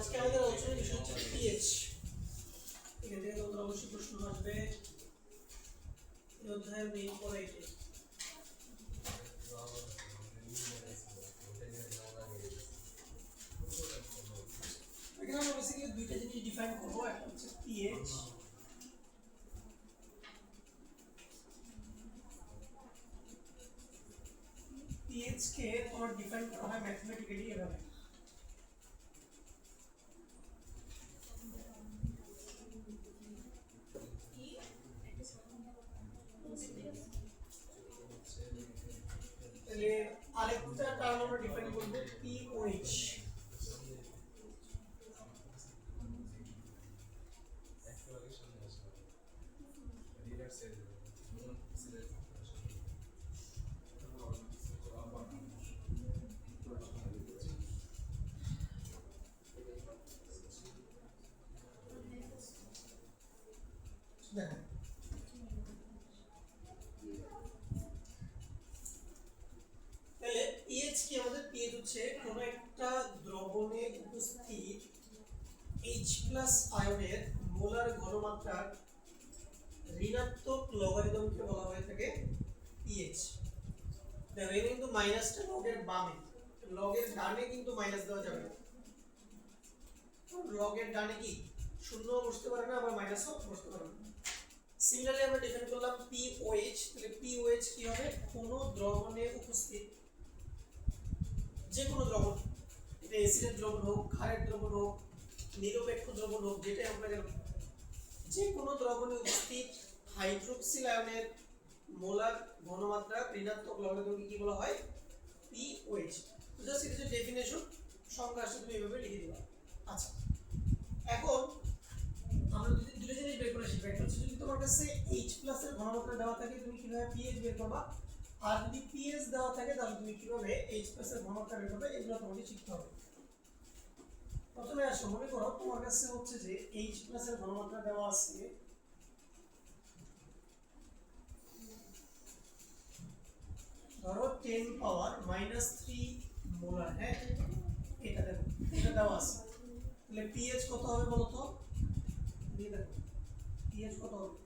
আজকে আমাদের আলোচনার বিষয় হচ্ছে পিএইচ। এখান থেকে তোমাদের অবশ্যই প্রশ্ন আসবে এই অধ্যায়ের মেইন পড়া এটাই। এখানে আমরা বেসিক্যালি দুইটা জিনিস ডিফাইন করব, একটা হচ্ছে পিএইচ, পিএইচ কে তোমার ডিফাইন করা হয় ম্যাথমেটিক্যালি এভাবে। তাহলে আরেকটা টার্ম আমরা ডিফাইন করব পিওএইচ। দেখেন তাহলে পিএইচ কি, আমাদের পিএইচ হচ্ছে কোন একটা দ্রবণে উপস্থিত H+ আয়নের মোলার ঘনমাত্রার ঋণাত্মক লগারিদমকে বলা হয়ে থাকে পিএইচ। দেখো এখানে কিন্তু মাইনাসটা লগের বামে, লগের ডানে কিন্তু মাইনাস দেওয়া যাবে না। লগের ডানে কি শূন্য বসতে পারে না, আবার মাইনাসও বসতে পারে না। সিমিলারলি আমরা ডিফাইন করলাম পিওএইচ। তাহলে পিওএইচ কি হবে, কোন দ্রবণে উপস্থিত যে কোনো দ্রবণ, এটা অ্যাসিডের দ্রবণ হোক, ক্ষারের দ্রবণ হোক, নিরপেক্ষ দ্রবণ হোক, যেটাই আমরা গেল, যে কোনো দ্রবণে উপস্থিত হাইড্রোক্সিল আয়নের মোলার ঘনমাত্রা ঋণাত্মক লগারিদমকে কি বলা হয়, পিওএইচ। তো জাস্ট এটা যে ডেফিনেশন, সংজ্ঞা আসলে তুমি এভাবে লিখে দিবা। আচ্ছা, এখন আমরা যদি দুটো জিনিস বের করে শিখব, একটা হচ্ছে যদি তোমার কাছে H+ এর ঘনমাত্রা দেওয়া থাকে তুমি কিভাবে পিএইচ বের করবা, আর যদি পিএইচ দেওয়া থাকে তাহলে তুমি কিভাবে H+ এর ঘনমাত্রা বের করবে, এগুলো তোমাকে শিখতে হবে। প্রথমে আসো, মনে করো তোমার কাছে হচ্ছে যে H+ এর ঘনমাত্রা দেওয়া আছে ধরো 10 পাওয়ার -3 মোলার। হ্যাঁ, এটা দেখো, এটা দেওয়া আছে। তাহলে পিএইচ কত হবে বলো তো, দিয়ে দেখো পিএইচ কত হবে।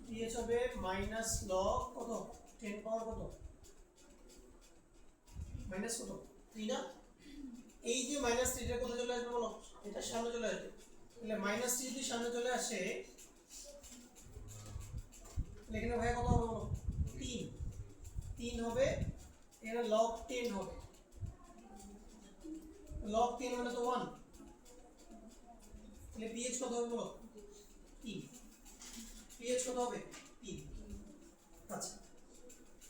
পিএইচ হবে মাইনাস লগ কত, 10 পাওয়ার কত, মাইনাস কত 3 না। এই যে -3 এটা কোথায় চলে আসবে বলো, এটা সামনে চলে আসবে। তাহলে -3 যদি সামনে চলে আসে তাহলে এখানে ভাই কত হবে বলো, 3 হবে। এখানে log 10 হবে, log 10 মানে তো 1। তাহলে পিএইচ কত হবে বলো, 3। পিএইচ কত হবে, 3। আচ্ছা,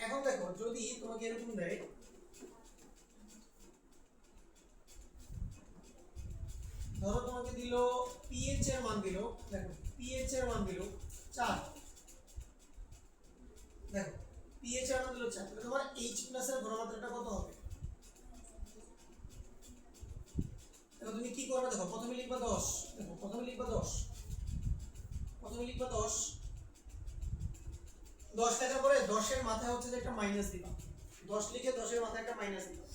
এখন দেখো যদি তোমাকে এরকম দেয়, ধরো তোমাকে দিল পিএইচ এর মান দিল, দেখো পিএইচ এর মান দিল 4, দেখো পিএইচ এর মান দিল 4, তাহলে তোমার H+ এর ঘনমাত্রাটা কত হবে। দেখো তুমি কি করবে, দেখো প্রথমে লিখবা 10, দেখো প্রথমে লিখবা 10, প্রথমে লিখবা 10 লেখার পরে 10 এর মাথায় হচ্ছে যে একটা মাইনাস দিবা, 10 লিখে 10 এর মাথায় একটা মাইনাস দিবা,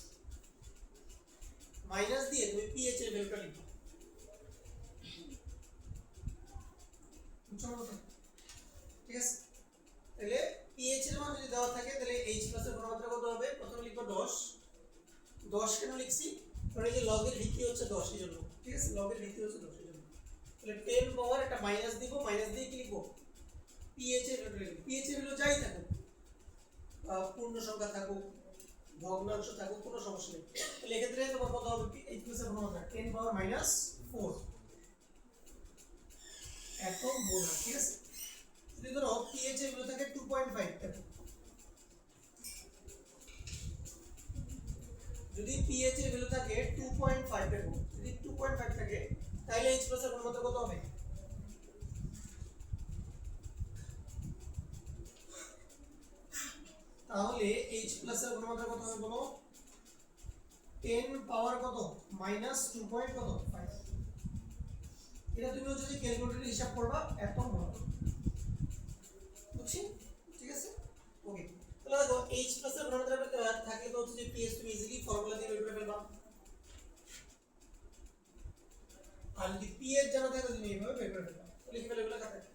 মাইনাস দিয়ে তুমি পিএইচ এর ভ্যালুটা লিখবা। ঠিক আছে, তাহলে পিএইচ এর মান যদি দেওয়া থাকে তাহলে H+ এর ঘনমাত্রা কত হবে, প্রথমে লিখবা 10 কেন লিখছি, কারণ এই যে লগের ভিত্তি হচ্ছে 10 এর জন্য। ঠিক আছে, লগের ভিত্তি হচ্ছে 10 এর জন্য। তাহলে 10 পাওয়ার একটা মাইনাস দিব, মাইনাস দিয়ে কি লিখবো, পিএইচ এর ভ্যালু লিখবো। পিএইচ এর ভ্যালু যাই থাকুক, পূর্ণ সংখ্যা থাকুক, ভগ্নাংশ থাকুক, কোনো সমস্যা নেই। তাহলে এক্ষেত্রে তোমার কত হবে, H+ এর ঘনমাত্রা 10 পাওয়ার -4 এত মোলার। ঠিক আছে, যদি ধরো পিএইচ এর ভ্যালু থাকে 2.5, দেখো যদি পিএইচ এর ভ্যালু থাকে 2.5, দেখো যদি 2.5 থাকে তাহলে H+ এর ঘনমাত্রা কত হবে, তাহলে H+ এর ঘনমাত্রা কত হবে বলো, 10 পাওয়ার কত -2.5। এটা তুমি হচ্ছে যে ক্যালকুলেটরে হিসাব করবা, এত মোলার। বুঝছি, ঠিক আছে, ওকে। তাহলে দেখো H+ এর ঘনমাত্রা থাকলে তো হচ্ছে যে পিএইচ তুমি ইজিলি ফর্মুলা দিয়ে বের করে ফেলবা। পিএইচ জানা থাকলে তুমি এইভাবে বের করে ফেলবা, লিখে ফেলে এগুলো খাতায়।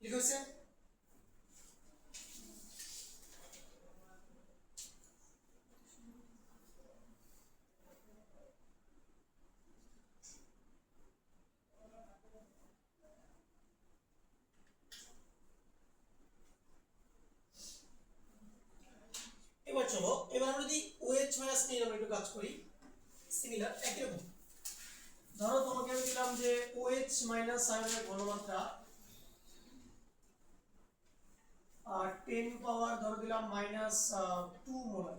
লিখেছে এবার চলো, এবার আমরা যদি OH মাইনাস নিয়ে আমরা একটু কাজ করি সিমিলার একই রকম। ধরো তোমাকে আমি দিলাম যে OH মাইনাস আয়নের ঘনমাত্রা আর 10 পাওয়ার ধরো দিলাম -2 মোলার,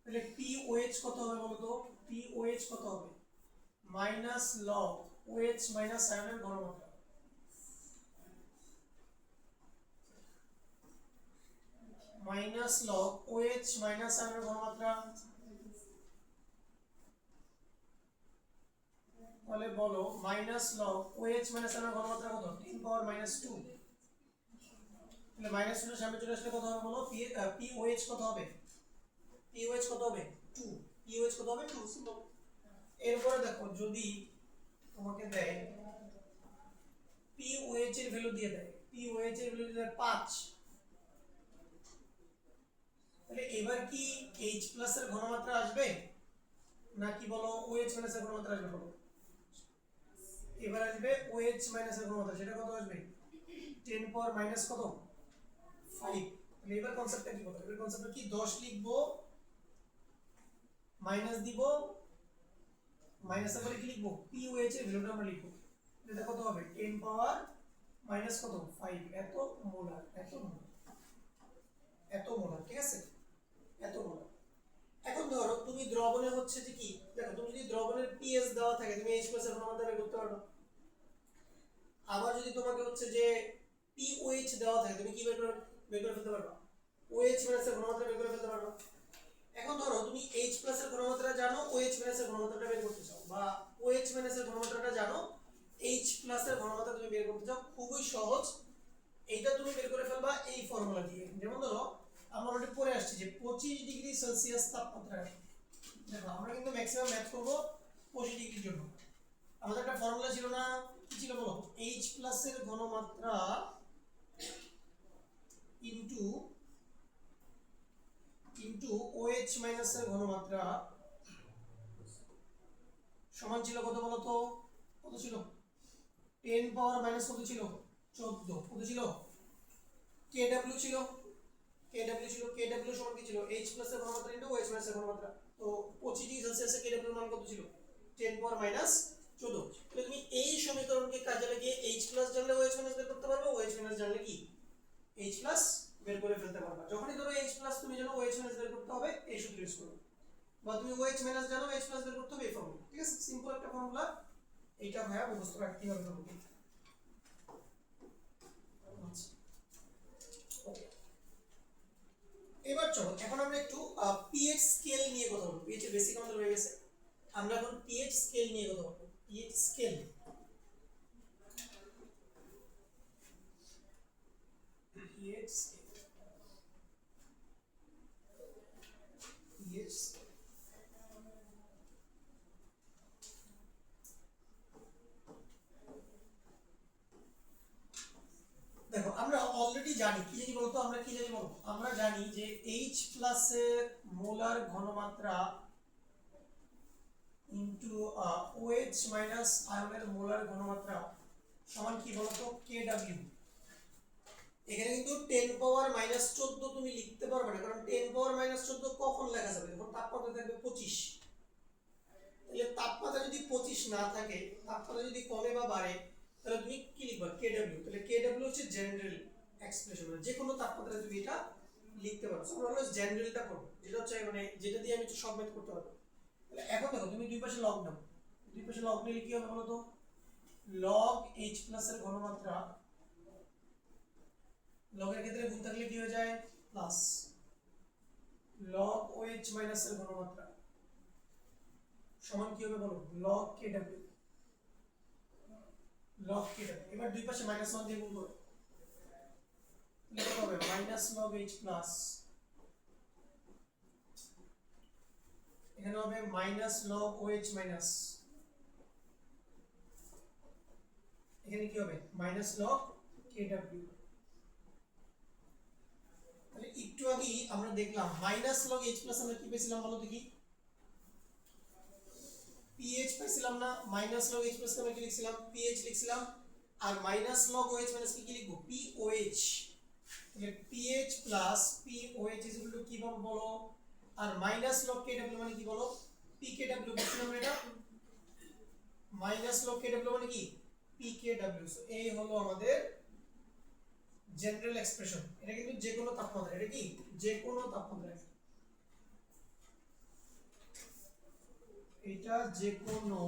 তাহলে POH কত হবে বলো তো? POH কত হবে? মাইনাস লগ OH মাইনাস আয়নের ঘনমাত্রা, মাইনাস লগ OH মাইনাস আয়নের ঘনমাত্রা, তাহলে বলো মাইনাস লগ OH মাইনাস আয়নের ঘনমাত্রা কত? 10 পাওয়ার -2, তাহলে -2 সামনে চলে আসলে কত হবে বলো? POH কত হবে? POH কত হবে? 2। POH কত হবে? 2। সিম্পল। এরপরে দেখো যদি তোমাকে দেয় POH এর ভ্যালু দিয়ে দেয়, POH এর ভ্যালু দিয়ে দেয় 5, তাহলে এবার কি H প্লাস এর ঘনমাত্রা আসবে নাকি বলো OH মাইনাস এর ঘনমাত্রা আসবে বলো? এবার আসবে OH মাইনাস এর ঘনমাত্রা, সেটা কত আসবে? 10 পাওয়ার মাইনাস কত? 5। তাহলে এবার কনসেপ্টটা কি বলো? এবার কনসেপ্টটা কি? 10 লিখবো, মাইনাস দিব, মাইনাসের পরে কি লিখবো? POH এর ভ্যালুটা আমরা লিখবো, এটা কত হবে? 10 পাওয়ার মাইনাস কত? 5, এত মোলার, এত মোলার, এত মোলার, ঠিক আছে? এত মোলার। এখন ধরো তুমি দ্রবণে হচ্ছে যে কি, দেখো তুমি যদি দ্রবণের pH দেওয়া থাকে তুমি H+ এর ঘনমাত্রা বের করতে পারবে। আবার যদি তোমাকে হচ্ছে যে POH দেওয়া থাকে তুমি কি বের করে ফেলতে পারবা? OH মাইনাস এর ঘনমাত্রা বের করে ফেলতে পারবা। এখন ধরো তুমি H+ এর ঘনমাত্রা জানো, OH মাইনাস এর ঘনমাত্রাটা বের করতে চাও, বা OH মাইনাস এর ঘনমাত্রাটা জানো, H+ এর ঘনমাত্রা তুমি বের করতে চাও, খুবই সহজ। এইটা তুমি বের করে ফেলবা এই ফর্মুলা দিয়ে। যেমন ধরো আমরা অলরেডি পড়ে আসছি যে 25 ডিগ্রি সেলসিয়াস তাপমাত্রা, দেখো আমরা কিন্তু ম্যাক্সিমাম ম্যাথ করব 25 ডিগ্রির জন্য। আমাদের একটা ফর্মুলা ছিল না, কি ছিল বলো? H+ এর ঘনমাত্রা ইনটু OH মাইনাস এর ঘনমাত্রা সমান ছিল কত বলো তো? কত ছিল? 10 পাওয়ার মাইনাস কত ছিল? 14। কত ছিল? KW ছিল, KW সমান কি ছিল? H+ এর ঘনমাত্রা ইনটু OH মাইনাস এর ঘনমাত্রা। তো 25 ডিগ্রি সেলসিয়াসে KW এর মান কত ছিল? 10 পাওয়ার মাইনাস 14। তাহলে তুমি এই সমীকরণকে কাজে লাগিয়ে H+ জানলে OH মাইনাস বের করতে পারবে, OH মাইনাস জানলে কি H+ বের করে ফেলতে পারবে। যখনই ধরো H+ তুমি জানো OH মাইনাস বের করতে হবে, এই সূত্র ইউজ করবে, বা তুমি OH মাইনাস জানো H+ বের করতে হবে, এই ফর্মুলা। ঠিক আছে, সিম্পল একটা ফর্মুলা, এইটা ভাইয়া মুখস্থ রাখতে হবে তোমাকে। আচ্ছা ওকে, এবার চলো এখন আমরা একটু পিএইচ স্কেল নিয়ে কথা বলবো। পিএইচ এর বেসিক আমাদের হয়ে গেছে, আমরা এখন পিএইচ স্কেল নিয়ে কথা বলবো। PH scale, pH scale, pH scale. জানি কি জানি বলতো, আমরা কি জানি বলতো, আমরা জানি যে H প্লাসের মোলার ঘনমাত্রা ইনটু OH মাইনাস আয়নের মোলার ঘনমাত্রা সমান কি বলতো KW। এখানে কিন্তু 10 পাওয়ার মাইনাস 14 তুমি লিখতে পারবে না, কারণ 10 পাওয়ার মাইনাস 14 কখন লেখা যাবে, যখন তাপমাত্রা থাকবে 25। তাহলে তাপমাত্রা যদি 25 না থাকে, তাপমাত্রা যদি কমে বা বাড়ে, তাহলে তুমি কি লিখবা KW। তাহলে KW হচ্ছে জেনারেল এক্সপ্রেশন, মানে যে কোনো তাপমাত্রায় তুমি এটা লিখতে পারো। আমরা অলওয়েজ জেনারেলটা করব, যেটা হচ্ছে মানে যেটা দিয়ে আমি সব ম্যাথ করতে পারবো। তাহলে এখন দেখো তুমি দুই পাশে লগ নাও, দুই পাশে লগ নিলে কি হবে বলো তো, লগ H প্লাস এর ঘনমাত্রা, লগের ক্ষেত্রে গুণ থাকলে কি হয়ে যায় প্লাস, লগ OH মাইনাস এর ঘনমাত্রা সমান কি হবে বলো লগ KW। লগ KW এবার দুই পাশে মাইনাস 1 দিয়ে গুণ করো, তাহলে হবে মাইনাস লগ H প্লাস, এখানে হবে মাইনাস লগ OH মাইনাস, এখানে কি হবে মাইনাস লগ KW। তাহলে একটু আগে আমরা দেখলাম মাইনাস লগ H প্লাস আমরা কি পেয়েছিলাম বলো দেখি, PH পাইছিলাম না, মাইনাস লগ H প্লাস আমরা কি লিখছিলাম PH লিখছিলাম, আর মাইনাস লগ OH মাইনাস কি লিখবো POH। তাহলে PH plus POH is equal to কি পাবো বলো, আর মাইনাস লগ KW মানে কি বলো PKW লিখছিলাম এটা, মাইনাস লগ KW মানে কি PKW। সো এই হলো আমাদের জেনারেল এক্সপ্রেশন। এটা কিন্তু যে কোনো তাপমাত্রা, এটা কি যে কোনো তাপমাত্রা, এটা যে কোনো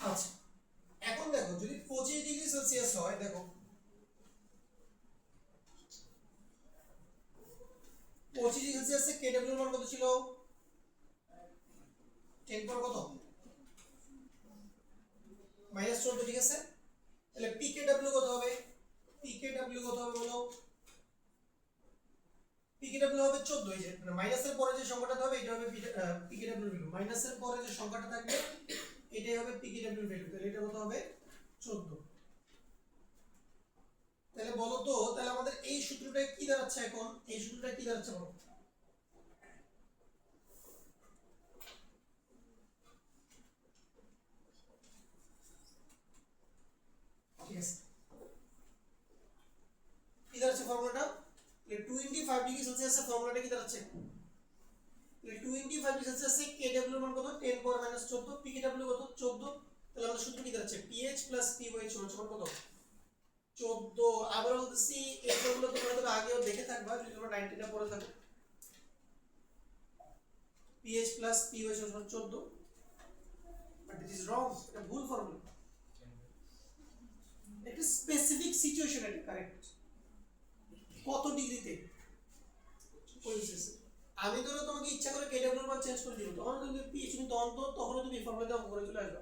আচ্ছা। এখন দেখো যদি 25 ডিগ্রি সেলসিয়াস হয়, দেখো 25 ডিগ্রি সেলসিয়াসে কেডব্লিউ মান কত ছিল 10 পর কত -14, ঠিক আছে। তাহলে পিকেডব্লিউ কত হবে, পিকেডব্লিউ কত হবে বলো, পিকেডব্লিউ হবে 14। এই যে মানে মাইনাসের পরে যে সংখ্যাটা হবে এটা হবে পিকেডব্লিউ ভ্যালু, মাইনাসের পরে যে সংখ্যাটা থাকবে এটাই হবে পিকেডব্লিউ ভ্যালু। তাহলে এটা কত হবে 14। তাহলে বলো তো, তাহলে আমাদের এই সূত্রটা কি দাঁড়াচ্ছে, এখন এই সূত্রটা কি দাঁড়াচ্ছে বলো, ঠিক আছে কি দাঁড়াচ্ছে ফর্মুলাটা, 25 ডিগ্রি সেলসিয়াসের ফর্মুলাটা কি দাঁড়াচ্ছে, 25 ডিগ্রি সেলসিয়াসে কেডব্লিউ মান কত 10 পাওয়ার -14, পিকেডব্লিউ কত 14। তাহলে আমাদের সূত্র কি দাঁড়াচ্ছে পিএইচ প্লাস পিওএইচ সমান কত 14। আবার বলতেছি এই ফর্মুলা তোমরা তো আগেও দেখে থাকবা যদি তোমরা 19টা পড়ে থাকো, পিএইচ প্লাস পিওএইচ সমান 14, বাট দিস ইজ রং, এটা ভুল ফর্মুলা, একটা স্পেসিফিক সিচুয়েশন এটা কারেক্ট, কত ডিগ্রিতে আমি ধরো তোমাকে ইচ্ছা করে কেডব্লিউ মান চেঞ্জ করে দিব, তখন তুমি পিএইচ কিন্তু অন্ত, তখন তুমি ফর্মুলাটা অঙ্ক করে চলে আসবে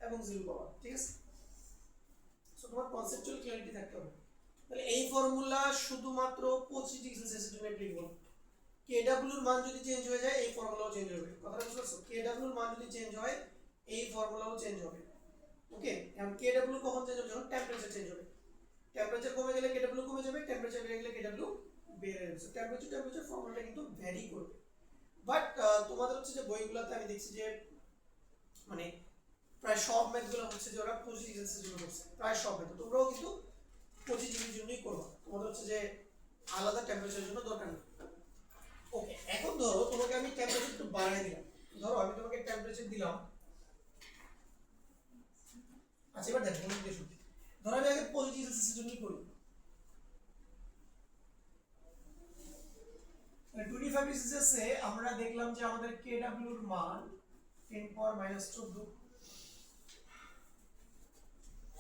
এবং 0 পাবা, ঠিক আছে। সো তোমার কনসেপচুয়াল ক্ল্যারিটি থাকতে হবে। তাহলে এই ফর্মুলা শুধুমাত্র 25 ডিগ্রি সেলসিয়াসের জন্য অ্যাপ্লিকেবল। কেডব্লিউ এর মান যদি চেঞ্জ হয়ে যায় এই ফর্মুলাও চেঞ্জ হবে, কথাটা বুঝতে পারছো, কেডব্লিউ এর মান যদি চেঞ্জ হয় এই ফর্মুলাও চেঞ্জ হবে। ওকে, এখন কেডব্লিউ কখন চেঞ্জ হবে, যখন টেম্পারেচার চেঞ্জ হবে, টেম্পারেচার কমে গেলে কেডব্লিউ কমে যাবে, টেম্পারেচার বেড়ে গেলে কেডব্লিউ বেড়ে যাবে। টেম্পারেচার ফর্মুলাটা কিন্তু ভ্যারি করবে, বাট তোমাদের হচ্ছে যে বইগুলোতে আমি দেখছি যে মানে প্রায় সব ম্যাথগুলো হচ্ছে যে ওরা 25 ডিগ্রি সেলসিয়াসের জন্য করছে, প্রায় সব ম্যাথ, তোমরাও কিন্তু 25 ডিগ্রির জন্যই করবা, তোমাদের হচ্ছে যে আলাদা টেম্পারেচারের জন্য দরকার নেই। ওকে, এখন ধরো তোমাকে আমি টেম্পারেচার একটু বাড়িয়ে দিলাম, ধরো আমি তোমাকে টেম্পারেচার দিলাম, আচ্ছা এবার দেখো আমি দেখো, ধরো আমি আগে 25 ডিগ্রি সেলসিয়াসের জন্যই করি, 25 ডিগ্রি সেলসিয়াসে আমরা দেখলাম যে আমাদের কেডব্লিউ এর মান 10 পাওয়ার -14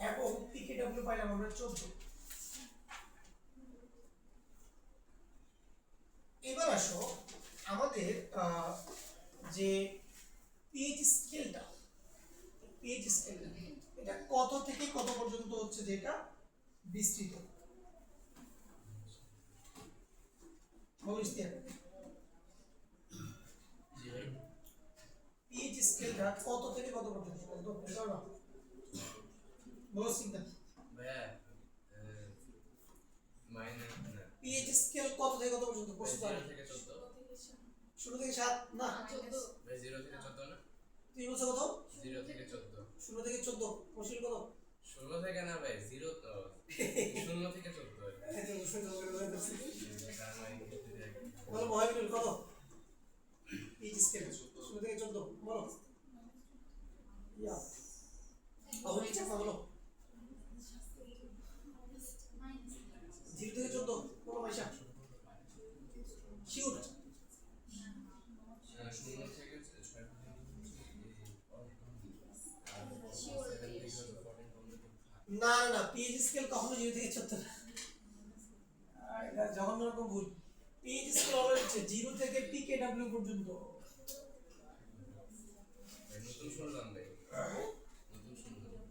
এবং পিকেডব্লিউ পাইলাম আমরা 14। এবার আসো আমাদের যে পিএইচ স্কেলটা, পিএইচ স্কেলটা এটা কত থেকে কত পর্যন্ত হচ্ছে যেটা বিস্তৃত, বলো ইস্তিয়াক। স্কেলটা কত থেকে কত পর্যন্ত বলতো বুঝছো না বলো সিগন্যাল ভাইয়া মাইনাস না পিএইচ স্কেল কত থেকে কত পর্যন্ত প্রশ্ন 0 থেকে 14 শুরু থেকে 7 না ভাই 0 থেকে 14 না তুই বলছো কত 0 থেকে 14 শুরু থেকে 14 প্রশ্ন কত 16 থেকে না ভাই 0 তো 0 থেকে 14 এই যে বুঝতে পারছি তার মানে বলো মহাবীর কত পিএইচ স্কেল শুরু থেকে 14 বলো ইয়া আবার চাপা বলো 0 থেকে 14 বলো মাইশা শিওর 0 থেকে 6 না না পিএইচ স্কেল কখনো 0 থেকে 14 না এটা জঘন্য রকম ভুল পিএইচ স্কেল হচ্ছে 0 থেকে পিকেডব্লিউ পর্যন্ত নতুন শুনলাম ভাই নতুন শুনলাম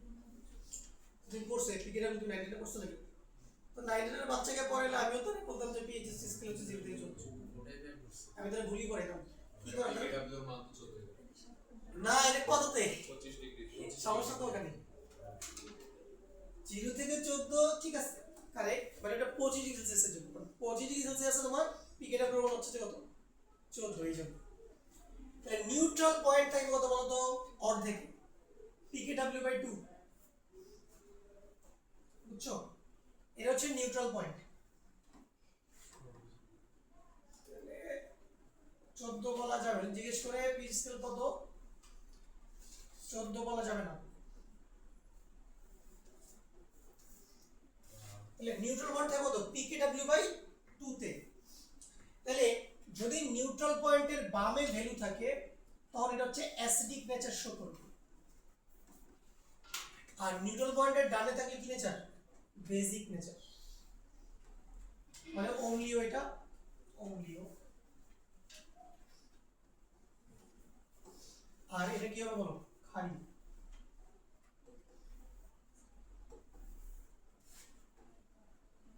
তুমি পড়ছো পিকেডব্লিউ তুমি 90 পড়ছো নাকি তো 90 এর বাচ্চাকে পড়াইলে আমিও তো বলতাম যে পিএইচ স্কেল হচ্ছে 0 থেকে 14 ওটাই ভাই পড়ছি আমি তাহলে ভুলই পড়াইতাম কি করে পিডব্লিউ মান তো 14 না এটা কততে 25 ডিগ্রি সমস্যা তো ওখানে 0 থেকে 14 ঠিক আছে কারেক্ট বাট এটা 25 ডিগ্রি সেলসিয়াসের জন্য 25 ডিগ্রি সেলসিয়াসে তোমার পিকেডব্লিউ মান হচ্ছে কত 14 এই জন্য তাহলে নিউট্রাল পয়েন্ট থাকে কত বলো তো অর্ধেক পিকেডব্লিউ বাই 2 বুঝছো এটা হচ্ছে নিউট্রাল পয়েন্ট 14 বলা যাবে না জিজ্ঞেস করে পি স্কেল কত 14 বলা যাবে না তাহলে নিউট্রাল পয়েন্ট থাকে কত পিকেডব্লিউ বাই 2 তে তাহলে যদি নিউট্রাল পয়েন্টের বামে ভ্যালু থাকে তখন এটা হচ্ছে অ্যাসিডিক নেচার শো করবে আর নিউট্রাল পয়েন্টের ডানে থাকলে কি নেচার বেসিক নেচার মানে অম্লীয় এটা অম্লীয় আর এটা কি হবে বলো ক্ষারীয়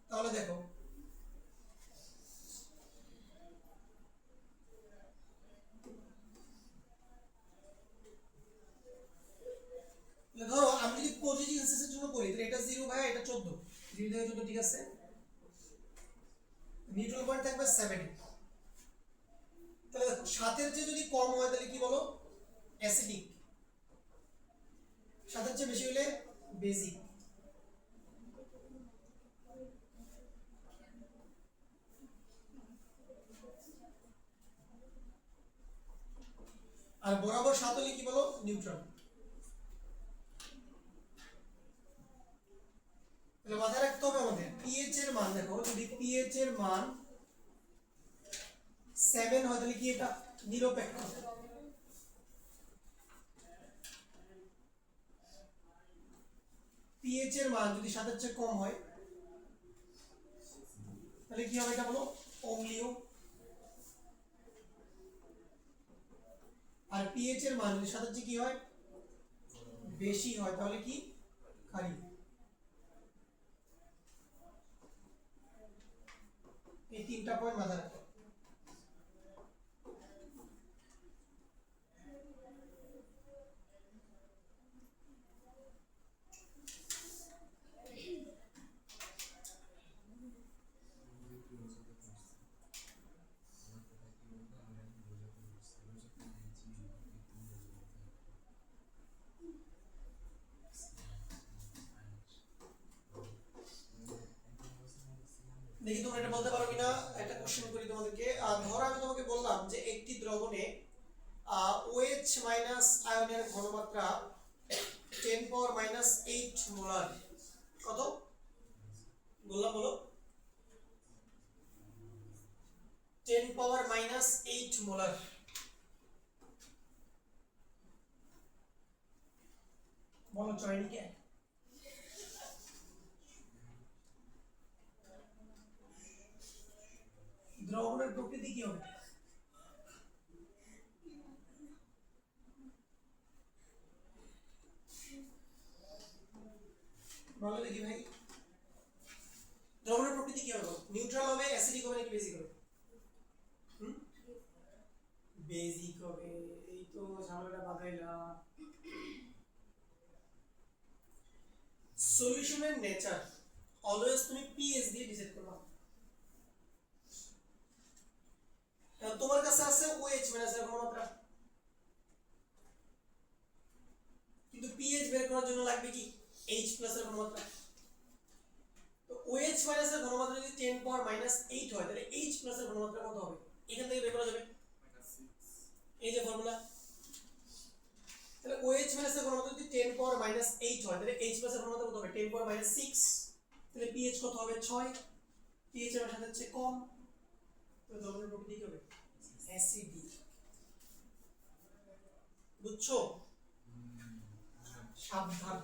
তাহলে দেখো ধরো আমি যদি পজিটিভ এক্সিসের জন্য করি তাহলে এটা 0 ভাই এটা 14 0 থেকে 14 ঠিক আছে নিউট্রাল পয়েন্ট থাকবে 7 তাহলে দেখো 7 এর চেয়ে যদি কম হয় তাহলে কি বলো অ্যাসিডিক 7 এর চেয়ে বেশি হলে বেসিক আর বরাবর 7 হলে কি বলো নিউট্রাল তাহলে মাথায় রাখতে হবে আমাদের পিএইচ এর মান দেখো যদি পিএইচ এর মান 7 হয় তাহলে কি এটা নিরপেক্ষ পিএইচ এর মান যদি 7 এর চেয়ে কম হয় তাহলে কি হবে এটা বলো অম্লীয় আর পিএইচ এর মান যদি 7 এর চেয়ে কি হয় বেশি হয় তাহলে কি ক্ষারীয় এই তিনটা পয়েন্ট মাথায় রাখতে দেখি তোমরা এটা বলতে পারো কিনা একটা কোশ্চেন করি তোমাদেরকে ধরো আমি তোমাকে বললাম যে একটি দ্রবণে OH মাইনাস আয়নের ঘনমাত্রা 10 পাওয়ার মাইনাস 8 মোলার কত বললাম বলো 10 পাওয়ার মাইনাস 8 মোলার বলো চয়নি কে দ্রবণের প্রকৃতি কি হবে বলো দেখি ভাই দ্রবণের প্রকৃতি কি হবে নিউট্রাল হবে অ্যাসিডিক হবে নাকি বেসিক হবে বেসিক হবে এই তো ঝামেলাটা বাঁধাইলা। সলিউশনের নেচার অলওয়েজ তুমি পিএইচ দিয়ে ডিসাইড করবা। তোমার কাছে আছে OH মাইনাসের ঘনমাত্রা, কিন্তু পিএইচ বের করার জন্য লাগবে কি H প্লাসের ঘনমাত্রা। তো OH মাইনাসের ঘনমাত্রা যদি 10 পাওয়ার -8 হয় তাহলে H প্লাসের ঘনমাত্রা কত হবে এখান থেকে বের করা যাবে। এই যে ফর্মুলা, তাহলে OH মাইনাসের ঘনমাত্রা যদি 10 পাওয়ার -8 হয় তাহলে H প্লাসের ঘনমাত্রা কত হবে 10 পাওয়ার -6, তাহলে pH কত হবে 6, pH এর সাথে হচ্ছে কম, তাহলে দ্রবণের প্রকৃতি কি হবে অ্যাসিডিক। বুঝছো? সাবধান।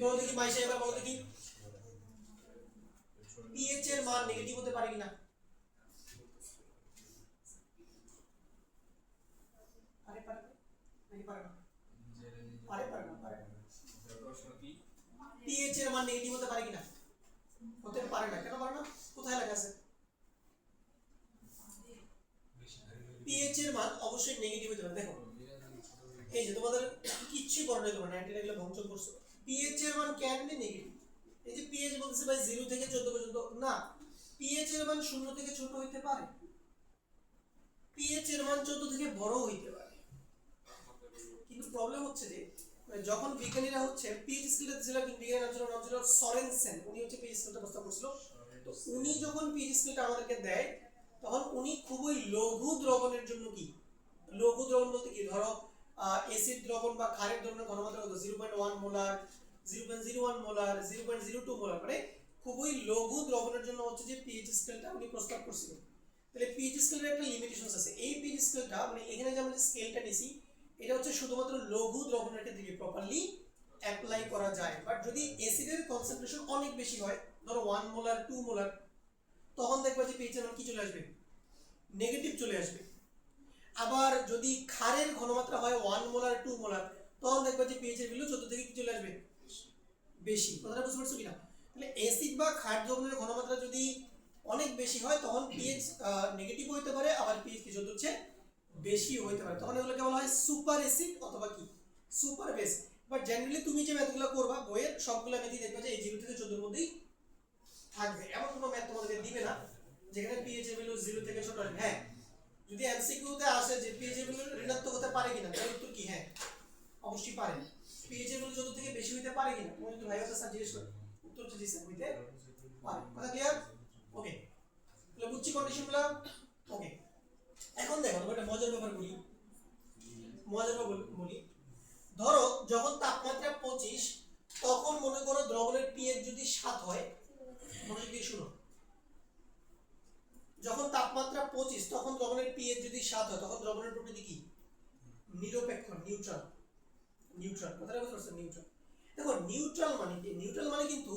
বলো দেখি মাইশা, এবার বলো দেখি pH এর মান নেগেটিভ হতে পারে কিনা? পারে পারে নাকি পারে না? পারে পারে না, পারে না। pH এর মান নেগেটিভ হতে পারে কিনা? হতে পারে না। কেন পারে না? কোথায় লেখা আছে? pH এর মান অবশ্যই নেগেটিভ হতে পারে। দেখো এই যে তোমাদের কিচ্ছু পড়ানো হলো না, 90 এগুলো ভংচন করছো। pH এর মান কেন নেগেটিভ? এই যে pH বলতেছে ভাই 0 থেকে 14 পর্যন্ত না, pH এর মান 0 থেকে ছোট হইতে পারে, pH এর মান 14 থেকে বড় হইতে পারে। কিন্তু প্রবলেম হচ্ছে যে যখন বিজ্ঞানীরা হচ্ছে pH স্কেলটা ছিল, বিজ্ঞানীর নাম ছিল সরেনসেন, উনি হচ্ছে pH স্কেলটা প্রস্তাব করেছিল। তো উনি যখন pH স্কেলটা আমাদেরকে দেয় তখন উনি খুবই লঘু দ্রবণের জন্য কি, লঘু দ্রবণ বলতে কি, ধরো অ্যাসিড দ্রবণ বা ক্ষারের দ্রবণের ঘনমাত্রা কত 0.1 মোলার, 0.01 মোলার, 0.02 মোলার, মানে খুবই লঘু দ্রবণের জন্য হচ্ছে যে pH স্কেলটা উনি প্রস্তাব করেছিলেন। তাহলে pH স্কেলের একটা লিমিটেশনস আছে। এই pH স্কেলটা মানে এখানে যে আমরা স্কেলটা নিছি এটা হচ্ছে শুধুমাত্র লঘু দ্রবণের ক্ষেত্রে প্রপারলি অ্যাপ্লাই করা যায়। বাট যদি অ্যাসিডের কনসেন্ট্রেশন অনেক বেশি হয়, ধরো 1 মোলার 2 মোলার, তখন দেখবা যে pH এর মান কি চলে আসবে, নেগেটিভ চলে আসবে। আবার যদি ক্ষারের ঘনমাত্রা হয় 1 মোলার 2 মোলার, তখন দেখবা যে pH এর ভ্যালু 14 থেকে কি চলে আসবে, বেশি। কথাটা বুঝতে পারছো কিনা? তাহলে অ্যাসিড বা ক্ষার দ্রবণের ঘনমাত্রা যদি অনেক বেশি হয় তখন pH নেগেটিভ হইতে পারে, আবার pH কি হচ্ছে বেশি হইতে পারে, তখন এগুলোকে বলা হয় সুপার অ্যাসিড অথবা কি সুপার বেস। বাট জেনারেলি তুমি যে ম্যাথগুলো করবা বইয়ের সবগুলো ম্যাথই দেখবে যে এই 0 থেকে 14 এর মধ্যেই থাকবে। এমন কোনো ম্যাথ তোমাদেরকে দিবে না যেখানে pH এর ভ্যালু 0 থেকে ছোট হবে। হ্যাঁ, যদি এমসিকিউ তে আসে যে pH এর ভ্যালু ঋণাত্মক হতে পারে কিনা, তাহলে উত্তর কি হ্যাঁ অবশ্যই পারে। pH এর ভ্যালু যত থেকে বেশি হইতে পারে কিনা, তুমি যদি ভাইয়া কাছে জিজ্ঞেস করো উত্তর হচ্ছে জি স্যার হইতে পারে। কথা ক্লিয়ার? ওকে, তাহলে বুঝছি কন্ডিশনগুলো। ওকে, এখন দেখো আমরা একটা মজার ব্যাপার বলি, মজার ব্যাপার বলি। ধরো যখন তাপমাত্রা 25 তখন মনে করো দ্রবণের pH যদি 7 হয়, মনোযোগ দিয়ে শুনো, যখন তাপমাত্রা 25 তখন দ্রবণের pH যদি 7 হয় তখন দ্রবণের প্রকৃতি কি, নিরপেক্ষ, নিউট্রাল। নিউট্রাল, কথাটা বুঝতে পারছো? নিউট্রাল। দেখো নিউট্রাল মানে কি, নিউট্রাল মানে কিন্তু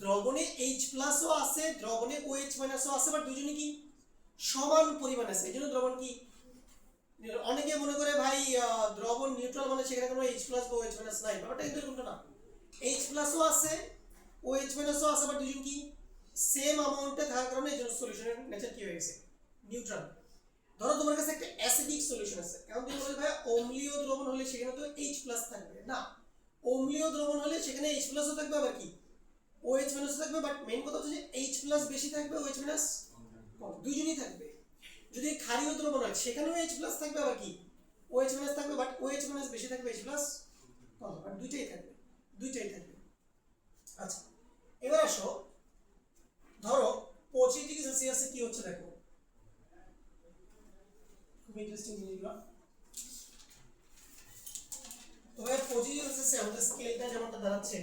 দ্রবণে H+ ও আছে, দ্রবণে OH- ও আছে, বাট দুইজনই কি সমান পরিমাণ আছে, এইজন্য দ্রবণ কি। অনেকে মনে করে ভাই দ্রবণ নিউট্রাল মানে সেখানে কোনো H+ বা OH- নাই, ব্যাপারটা কিন্তু এরকমটা না। H+ ও আছে, OH- ও আছে, বাট দুইজন কি সেম অ্যামাউন্টে থাকার কারণে এইজন্য সলিউশনের নেচার কি হয়ে গেছে, নিউট্রাল। ধরো তোমার কাছে একটা অ্যাসিডিক সলিউশন আছে, এখন তুমি বলবে ভাই অম্লীয় দ্রবণ হলে সেখানে তো H+ থাকবে না, অম্লীয় দ্রবণ হলে সেখানে H+ ও থাকবে আবার কি OH- ও থাকবে, বাট মেইন কথা হচ্ছে যে H+ বেশি থাকবে, OH- কম, দুইজনই থাকবে। যদি ক্ষারীয় দ্রবণ হয় সেখানেও H+ থাকবে আবার কি OH- থাকবে, বাট OH- বেশি থাকবে, H+ কম, বাট দুইটাই থাকবে, দুইটাই থাকবে। আচ্ছা এবার আসো, ধরো 25 ডিগ্রি সেলসিয়াসে কি হচ্ছে দেখো, খুব ইন্টারেস্টিং জিনিসগুলো। তো এর 25 ডিগ্রি সেলসিয়াসে আমাদের স্কেলটা যেমনটা দাঁড়াচ্ছে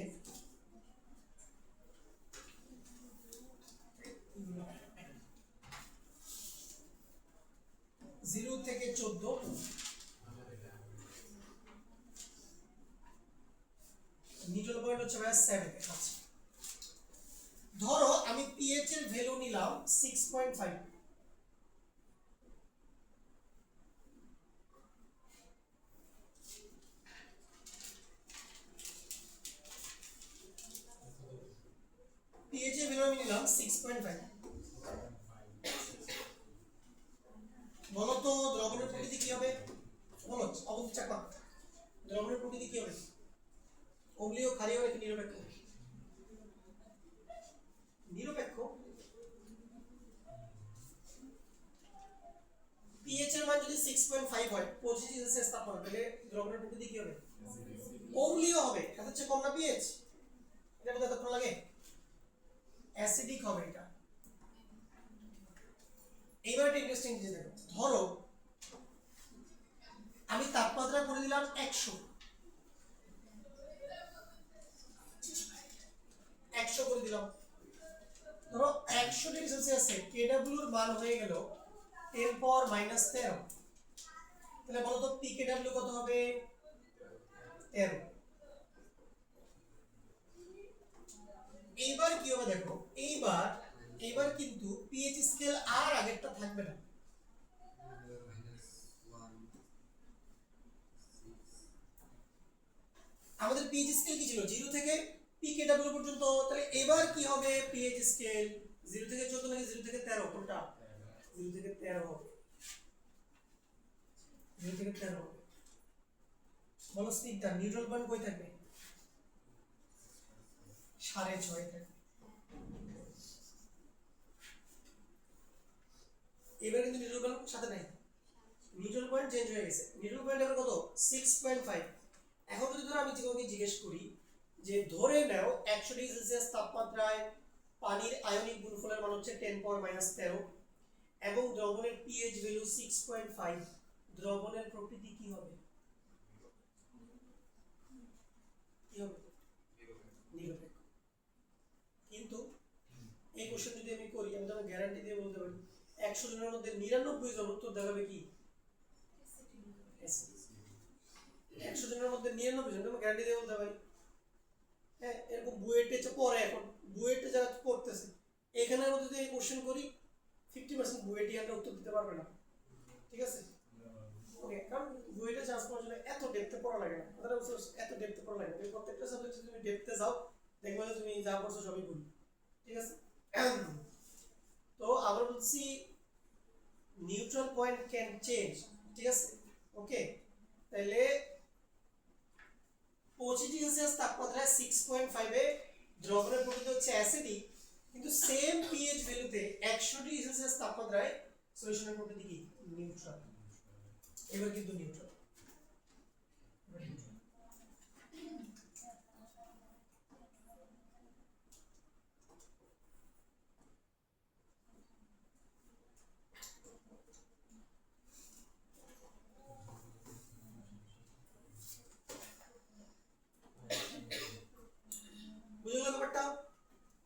0 থেকে 14, নিউট্রাল পয়েন্ট হচ্ছে ভাই 7। আচ্ছা ধরো আমি pH এর ভ্যালু নিলাম 6.5, পিএইচ এর ভ্যালু আমি নিলাম 6.5। বলো তো দ্রবণের প্রকৃতি কি হবে? বলো অবধি চাপা। দ্রবণের প্রকৃতি কি হবে? অম্লীয়, ক্ষারীয় নাকি নিরপেক্ষ? নিরপেক্ষ। পিএইচ এর মান যদি 6.5 হয় 25 ডিগ্রি সেলসিয়াস তাপমাত্রা, তাহলে দ্রবণের প্রকৃতি কি হবে? অম্লীয় হবে। এত চেয়ে কম না পিএইচ? এটা কত কত লাগে? অ্যাসিডিক হবে এটা। এইবার একটা ইন্টারেস্টিং জিনিস দেখো, ধরো আমি তাপমাত্রা করে দিলাম 100 করে দিলাম। ধরো 100 ডিগ্রি সেলসিয়াসে কেডব্লিউ এর মান হয়ে গেল 10 পাওয়ার মাইনাস 13। তাহলে বলো তো পিকেডব্লিউ কত হবে? 13। এইবার কি হবে দেখো, এইবার কিন্তু পিএইচ স্কেল আর আগেরটা থাকবে না। আমাদের পিএইচ স্কেল কি ছিল? 0 থেকে পিকেডব্লিউ পর্যন্ত। তাহলে এবার কি হবে পিএইচ স্কেল? 0 থেকে 14 নাকি 0 থেকে 13? কোনটা? 0 থেকে 13 হবে। 0 থেকে 13 হবে। বলো স্নিগ্ধা, নিউট্রাল পয়েন্ট কই থাকবে? 6.5 থাকবে। এবার কিন্তু নিউট্রাল পয়েন্ট সাথে নাই, নিউট্রাল পয়েন্ট চেঞ্জ হয়ে গেছে। নিউট্রাল পয়েন্ট এবার কত? 6.5। এখন যদি ধরো আমি তোমাকে জিজ্ঞেস করি যে ধরে নাও 100 ডিগ্রি সেলসিয়াস তাপমাত্রায় পানির আয়নিক গুণফলের মান হচ্ছে 10 পাওয়ার মাইনাস 13 এবং দ্রবণের পিএইচ ভ্যালু 6.5, দ্রবণের প্রকৃতি কি হবে? কি হবে? নিরপেক্ষ। কিন্তু এই কোশ্চেন যদি আমি করি, আমি তোমাকে গ্যারান্টি দিয়ে বলতে পারি 100 জনের মধ্যে 99 জন উত্তর দেখাবে কি? 100 জনের মধ্যে 99 জন, আমি গ্যারান্টি দিয়ে বলতে পারি। হ্যাঁ, এরকম বুয়েটে পড়ে, এখন বুয়েটে যারা পড়তেছে এখানের মধ্যে যদি এই কোশ্চেন করি 50% বুয়েটিয়ানরা উত্তর দিতে পারবে না। ঠিক আছে? ওকে, কারণ বুয়েটে চান্স পাওয়ার জন্য এত ডেপথে পড়া লাগে না। কথাটা বুঝছো? এত ডেপথে পড়া লাগে না। তুমি প্রত্যেকটা সাবজেক্ট যদি তুমি ডেপথে যাও দেখবে যে তুমি যা পড়ছো সবই ভুল। ঠিক আছে? তো আমরা বলছি নিউট্রাল পয়েন্ট ক্যান চেঞ্জ। ঠিক আছে? ওকে, তাহলে 25 ডিগ্রি সেলসিয়াস তাপমাত্রায় 6.5 এ দ্রবণের প্রকৃতি হচ্ছে অ্যাসিডিক, কিন্তু সেম পিএইচ ভ্যালুতে 100 ডিগ্রি সেলসিয়াস তাপমাত্রায় সলিউশনের প্রকৃতি কি? নিউট্রাল। এবার কিন্তু নিউট্রাল। বুঝে গেল ব্যাপারটা?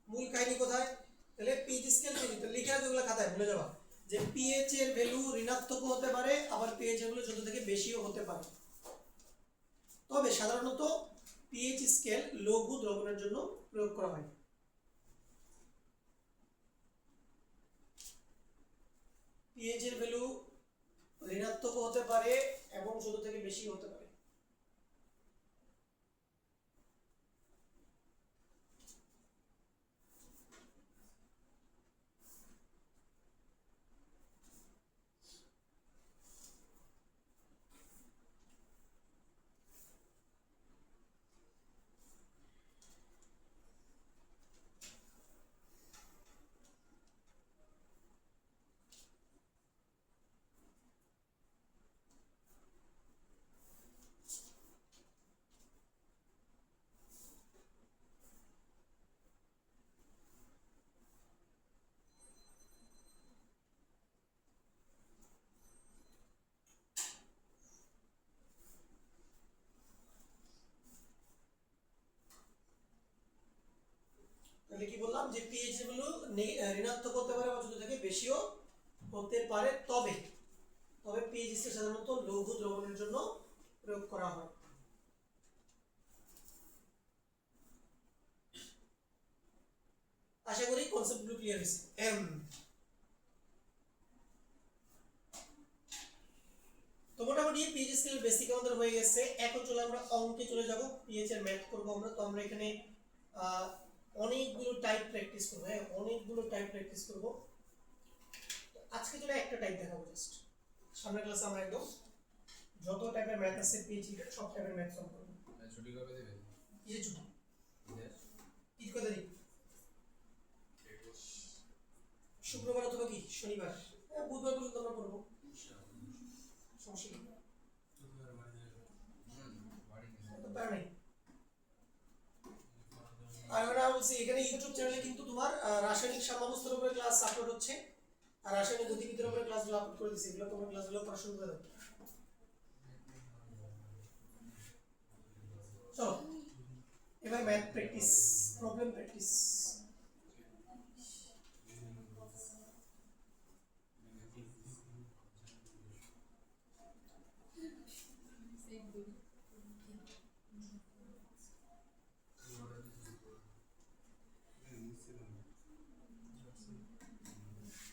মূল কাহিনী কোথায়? তাহলে পিএইচ স্কেল চেঞ্জ, তো লিখে রাখো এগুলো খাতায়, ভুলে যাবা যে পিএইচ এর ভ্যালু ঋণাত্মক হতে পারে, আবার পিএইচ এর ভ্যালু 14 থেকে বেশিও হতে পারে। তবে সাধারণত পিএইচ স্কেল লঘু দ্রবণের জন্য প্রয়োগ করা হয়। পিএইচ এর ভ্যালু ঋণাত্মক হতে পারে এবং 14 থেকে বেশি হতে পারে। তাহলে কি বললাম যে পিএইচ ভ্যালু ঋণাত্মক হতে পারে বা 14 থেকে বেশিও হতে পারে, তবে পিএইচ স্কেল সাধারণত লঘু দ্রবণের জন্য প্রয়োগ করা হয়। আশা করি কনসেপ্টগুলো ক্লিয়ার হয়েছে। তো মোটামুটি পিএইচ স্কেল বেসিক আমাদের হয়ে গেছে। এখন চলে আমরা অঙ্কে চলে যাব, পিএইচ এর ম্যাথ করব আমরা। তো আমরা এখানে অনেকগুলো টাইপ প্র্যাকটিস করবো, হ্যাঁ অনেকগুলো টাইপ প্র্যাকটিস করবো। আজকে তোরা একটা টাইপ দেখাবো জাস্ট, সামনের ক্লাসে আমরা একদম যত টাইপের ম্যাথ আছে পেয়েছি সব টাইপের ম্যাথ সলভ করবো। ছুটি কবে দেবে? কিসের ছুটি? ঈদ কত দিন? শুক্রবার অথবা কি শনিবার, হ্যাঁ বুধবার পর্যন্ত আমরা পড়বো, সমস্যা নেই, তো প্যারা নেই। আর আমরা বলছি এখানে ইউটিউব চ্যানেলে কিন্তু তোমার রাসায়নিক সাম্যাবস্থার উপরে ক্লাস আপলোড হচ্ছে, আর রাসায়নিক গতিবিদ্যার উপরে ক্লাসগুলো আপলোড করে দিচ্ছি, এগুলো তোমার ক্লাসগুলো পড়া শুরু করে দাও। চলো এবার math practice, problem practice.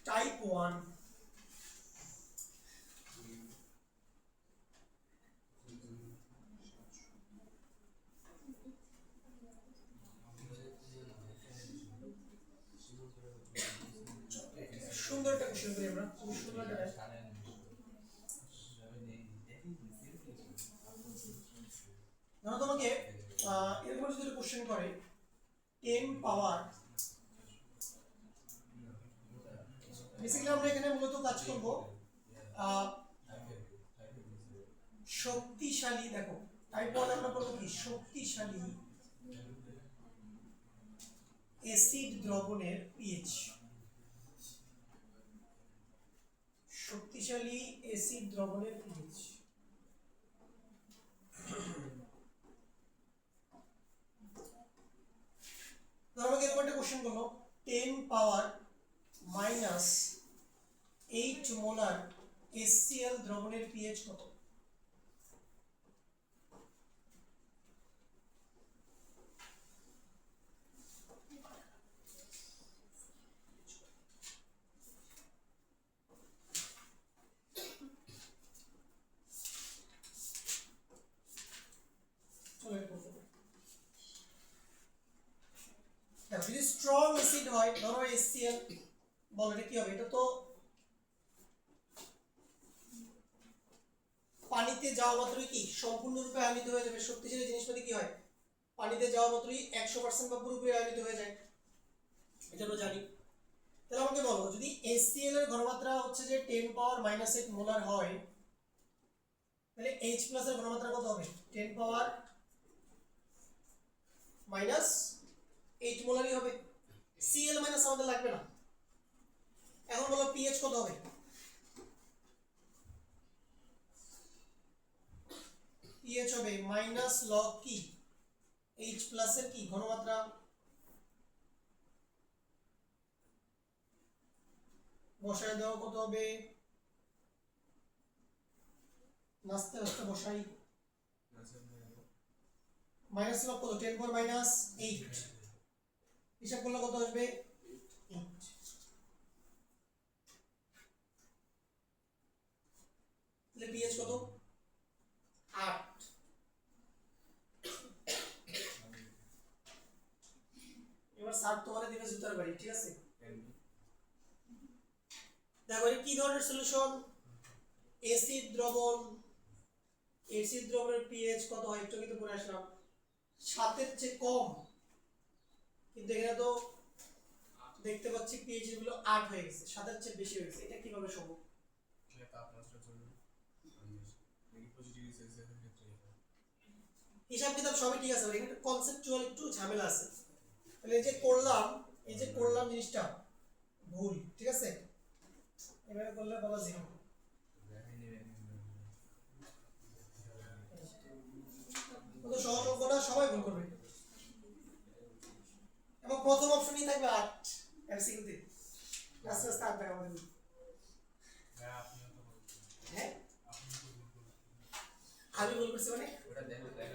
Type 1. সুন্দর একটা কোশ্চেন করি আমরা, খুব সুন্দর একটা type। ধরো তোমাকে এরকম যদি কোশ্চেন করে 10 পাওয়ার, বেসিক্যালি আমরা এখানে মূলত কাজ করব শক্তিশালী, দেখো টাইপ 1 আমরা করব কি শক্তিশালী অ্যাসিড দ্রবণের পিএইচ, শক্তিশালী অ্যাসিড দ্রবণের পিএইচ। ধরো আমাকে এরকম একটা কোশ্চেন করলো 10 পাওয়ার মাইনাস 8 মোলার HCl দ্রবণের পিএইচ কত? যদি স্ট্রং অ্যাসিড হয়, ধরো HCl, বলো এটা কি হবে? এটা তো পানিতে যাওয়া মাত্রই কি সম্পূর্ণরূপে আয়নিত হয়ে যাবে। শক্তিশালী জিনিসপাতি কি হয়, পানিতে যাওয়া মাত্রই 100% বা পুরোপুরি আয়নিত হয়ে যায়, এটা আমরা জানি। তাহলে আমাকে বলো যদি HCl এর ঘনমাত্রা হচ্ছে যে 10 পাওয়ার মাইনাস 8 মোলার হয়, তাহলে H প্লাস এর ঘনমাত্রা কত হবে? 10 পাওয়ার মাইনাস 8 মোলারই হবে। Cl মাইনাস আমাদের লাগবে না। এখন বলো pH কত হবে? pH হবে মাইনাস লগ কি H প্লাস এর কি ঘনমাত্রা, বসায় দাও কত হবে, নাস্তে নাস্তে বসাই, মাইনাস লগ কত 10 পাওয়ার মাইনাস 8, হিসাব করলে কত আসবে 8। তাহলে pH কত 8। এবার স্যার তোমারে দিবে জুতার বাড়ি, ঠিক আছে? দেখো এটা কি ধরনের সলিউশন, অ্যাসিড দ্রবণ, অ্যাসিড দ্রবণের pH কত হয় একটু কিন্তু পড়ে আসলাম, 7 এর চেয়ে কম, কিন্তু এখানে তো দেখতে পাচ্ছি pH গুলো 8 হয়ে গেছে, 7 এর চেয়ে বেশি হয়ে গেছে, এটা কিভাবে সম্ভব? হিসাব কিতাব সবই ঠিক আছে, এখানে কনসেপচুয়াল একটু ঝামেলা আছে। তাহলে এই যে করলাম জিনিসটা ভুল, ঠিক আছে? এবারে করলে বাবা জিরো। কত সহজ অঙ্ক না, সবাই ভুল করবে। এবং প্রথম অপশনই থাকবে 8 এমসিকিউতে, আস্তে আস্তে 8 টাকা আমাদের। হ্যাঁ আমি ভুল করছি মানে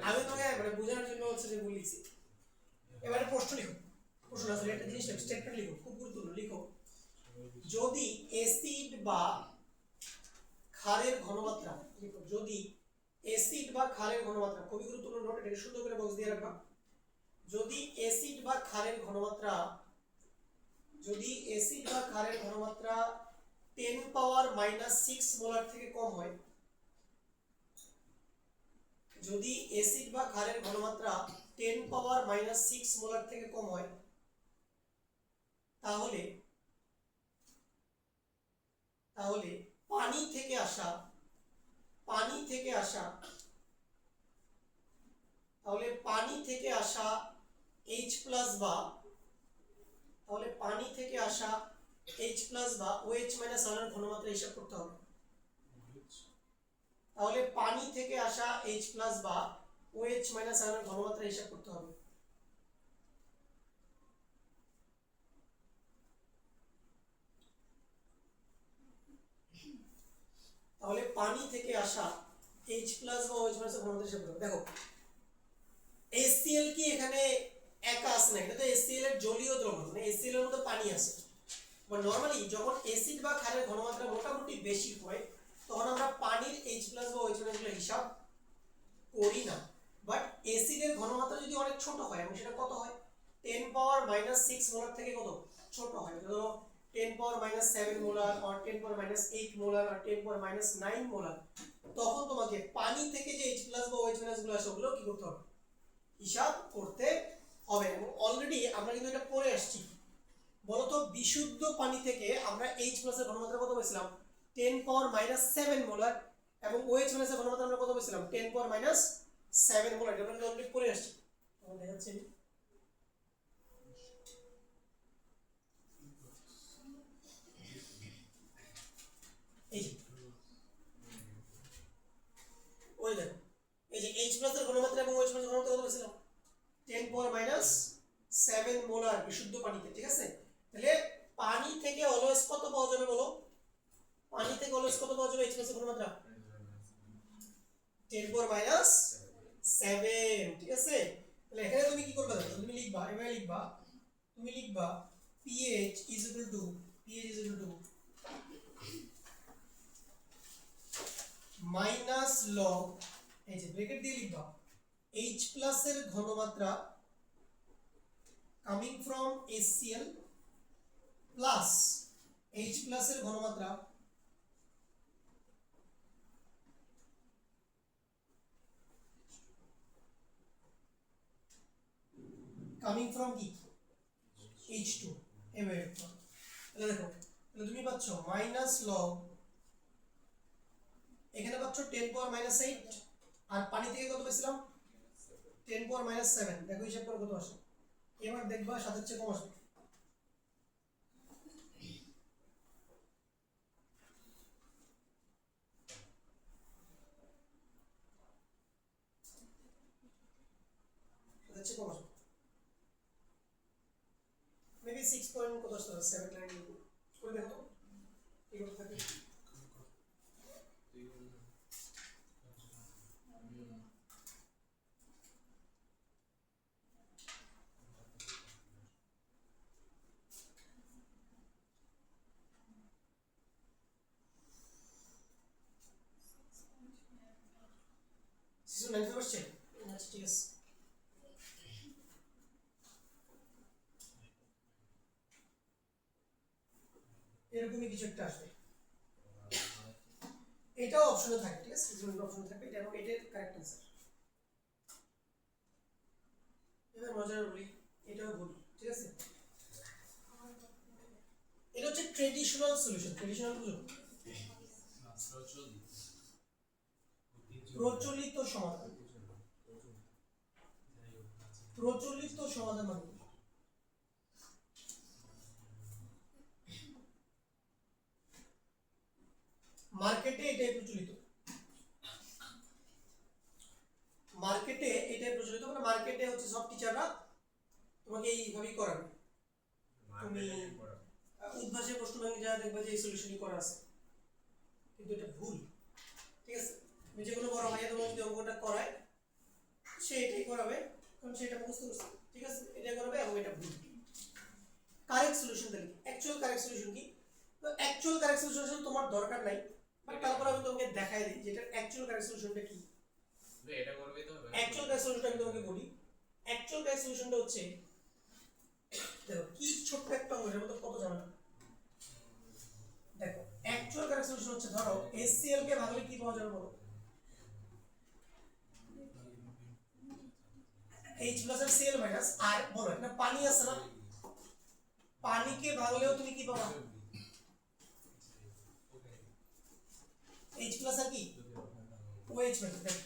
আমি তোমাকে মানে বোঝানোর জন্য হচ্ছে যে ভুল লিখছি। এবারে প্রশ্ন লিখো, প্রশ্ন আসলে একটা জিনিস লিখো, স্টেটমেন্ট লিখো, খুব গুরুত্বপূর্ণ। লিখো যদি অ্যাসিড বা ক্ষারের ঘনমাত্রা, লিখো যদি অ্যাসিড বা ক্ষারের ঘনমাত্রা, খুবই গুরুত্বপূর্ণ নোট, এটাকে সুন্দর করে বক্স দিয়ে রাখবা। যদি অ্যাসিড বা ক্ষারের ঘনমাত্রা 10 পাওয়ার -6 মোলার থেকে কম হয়, যদি অ্যাসিড বা ক্ষারের ঘনমাত্রা 10 পাওয়ার -6 মোলার থেকে কম হয়, তাহলে পানি থেকে আসা H+ বা OH- আয়নের ঘনমাত্রা হিসাব করতে হবে। তাহলে পানি থেকে আসা H+ বা OH- আয়নের ঘনমাত্রা হিসাব করতে হবে। তাহলে পানি থেকে আসা H+ বা OH- এর ঘনমাত্রা হিসাব করতে হবে। দেখো HCl কি এখানে একা আছে না, এটা তো HCl এর জলীয় দ্রবণ, মানে HCl এর মধ্যে পানি আছে। বা নরমালি যখন অ্যাসিড বা ক্ষারের ঘনমাত্রা মোটামুটি বেশি হয় তখন আমরা পানির H+ বা OH- গুলো হিসাব করি না। বাট অ্যাসিডের ঘনমাত্রা যদি অনেক ছোট হয়, এবং সেটা কত হয় 10 পাওয়ার -6 মোলার থেকে কত ছোট হয়, ধরো 10 পাওয়ার -7 molar or 10 power -8 molar or 10 power -9 molar, তখন তোমাকে পানি থেকে যে H+ বা OH- গুলো আসে ওগুলো কি করতে হবে, হিসাব করতে হবে। এবং অলরেডি আমরা কিন্তু এটা পড়ে আসছি। বলতো বিশুদ্ধ পানি থেকে আমরা H+ এর ঘনমাত্রা কত পেয়েছিলাম 10 পাওয়ার -7 মোলার, এবং OH- এর ঘনমাত্রা আমরা কত পেয়েছিলাম 10 পাওয়ার -7 মোলার। এটা আমরা অলরেডি পড়ে আসছি। তোমাদের দেখাচ্ছি এই যে, ওই দেখো এই যে H+ এর ঘনমাত্রা এবং OH- এর ঘনমাত্রা কত পেয়েছিলাম 10 পাওয়ার -7 মোলার বিশুদ্ধ পানিতে, ঠিক আছে। তাহলে পানি থেকে অলওয়েজ কত পাওয়া যাবে বলো, পানি থেকে অলওয়েজ কত পাওয়া যাবে H+ এর ঘনমাত্রা 10 পাওয়ার -7, ঠিক আছে। তাহলে এখানে তুমি কি করবে, দেখো তুমি লিখবা এভাবে লিখবা pH is equal to minus log, এই যে ব্র্যাকেট দিয়ে লিখবা H+ এর ঘনমাত্রা coming from HCl plus H+ এর ঘনমাত্রা কামিং ফ্রম কি H2, এভাবে লিখবা। তাহলে দেখো, তাহলে তুমি পাচ্ছ মাইনাস লগ, এখানে পাচ্ছ 10 পাওয়ার -8, আর পানি থেকে কত পেয়েছিলাম 10 পাওয়ার -7। দেখো হিসাব করে কত আসে, এবার দেখবা সাথে চেয়ে কম আসবে। সাথে চেয়ে কম আসবে, মেবি 6 পয়েন্ট কত আসতে হবে, 7 লাইন করে দেখো কি করতে থাকে। শিশু 95 আসছে, আচ্ছা ঠিক আছে। এরকমই কিছু একটা আসবে, এটাও অপশনে থাকে, ঠিক আছে, কিছু অপশনে থাকবে এটা, এবং এটার কারেক্ট आंसर। এবার মজার বলি, এটাও ভুল, ঠিক আছে। এটা হচ্ছে ট্রেডিশনাল সলিউশন, ট্রেডিশনাল বুঝো, প্রচলিত সমাধান, প্রচলিত সমাধান মানে মার্কেটে এটাই প্রচলিত, মার্কেটে এটাই প্রচলিত, মানে মার্কেটে হচ্ছে সব টিচাররা তোমাকে এইভাবেই করাবে। তুমি উদ্ভাসের প্রশ্ন ব্যাংকে যা দেখবে যে এই সলিউশনই করা আছে, কিন্তু এটা ভুল, ঠিক আছে। তুমি যে কোনো বড় ভাইয়া তোমাকে যদি অঙ্কটা করায় সে এটাই করাবে, কারণ সেটা মুখস্থ করছে, ঠিক আছে, এটাই করাবে, এবং এটা ভুল। কারেক্ট সলিউশন দেখি, অ্যাকচুয়াল কারেক্ট সলিউশন কি, তো অ্যাকচুয়াল কারেক্ট সলিউশন তোমার দরকার নাই, বাট তারপর আমি তোমাকে দেখাই দিই যে এটা অ্যাকচুয়াল কারেক্ট সলিউশনটা কি। এটা করবে তো অ্যাকচুয়াল কারেক্ট সলিউশনটা আমি তোমাকে বলি, অ্যাকচুয়াল কারেক্ট সলিউশনটা হচ্ছে, দেখো কি ছোট্ট একটা অঙ্ক, এর মধ্যে কত ঝামেলা। দেখো অ্যাকচুয়াল কারেক্ট সলিউশন হচ্ছে, ধরো HCl কে ভাগলে কি পাওয়া যাবে বলো? H প্লাস আর Cl মাইনাস, আর বলো এখানে পানি আছে না, পানিকে ভাগলেও তুমি কি পাবা? H প্লাস আর কি OH মাইনাস।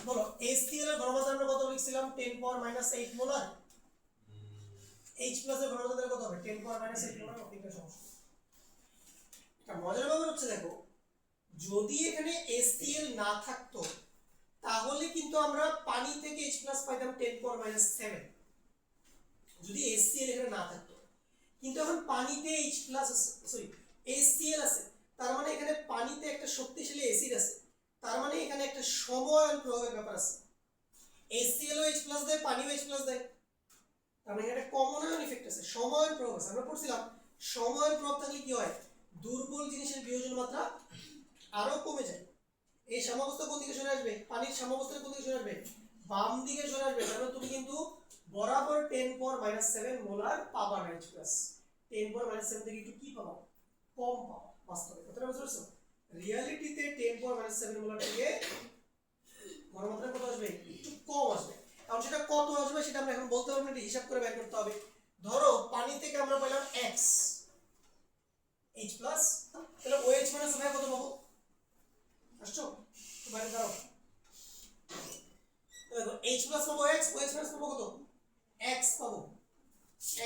বলো HCl এর ঘনমাত্রা আমরা কত লিখছিলাম? 10 power minus 8 molar. H plus এর ঘনমাত্রা কত হবে? 10 পাওয়ার মাইনাস 8 মোলার। অপেক্ষা সমস্যা। এটা মজার ব্যাপার হচ্ছে, দেখো যদি এখানে HCl না থাকতো তাহলে কিন্তু আমরা পানি থেকে H প্লাস পাইতাম 10 পাওয়ার মাইনাস 7, যদি HCl এখানে না থাকতো। কিন্তু এখন পানিতে H প্লাস আছে, সরি HCl আছে, তার মানে এখানে পানিতে একটা শক্তিশালী অ্যাসিড আছে, তার মানে এখানে একটা সময়ায়ন প্রভাবের ব্যাপার আছে। HCl ও H প্লাস দেয়, পানিও H প্লাস দেয়, তার মানে এখানে কমন আয়ন ইফেক্ট আছে, সময়ায়ন প্রভাব আছে। আমরা পড়ছিলাম সময়ায়ন প্রভাব থাকলে কি হয়? দুর্বল জিনিসের বিয়োজন মাত্রা আরো কমে যায়। এই সাম্যাবস্থা কোন দিকে সরে আসবে? পানির সাম্যাবস্থা কোন দিকে সরে আসবে? বাম দিকে সরে আসবে। তাহলে তুমি কিন্তু বরাবর 10 পাওয়ার মাইনাস 7 মোলার পাবা না H প্লাস। 10 পাওয়ার মাইনাস 7 থেকে একটু কি পাবা? কম পাবা। বাস্তবে কথাটা বুঝতে পারছো? রিয়ালিটিতে 10 পাওয়ার মাইনাস 7 মোলার থেকে ঘনমাত্রা কত আসবে? একটু কম আসবে। কারণ সেটা কত আসবে সেটা আমরা এখন বলতে পারবো না, এটা হিসাব করে বের করতে হবে। ধরো পানি থেকে আমরা পেলাম X H প্লাস, তাহলে OH মাইনাস কত পাবো? আসছো বাইরে দাঁড়াও। দেখো H প্লাস পাবো X, OH মাইনাস পাবো কত? X পাবো,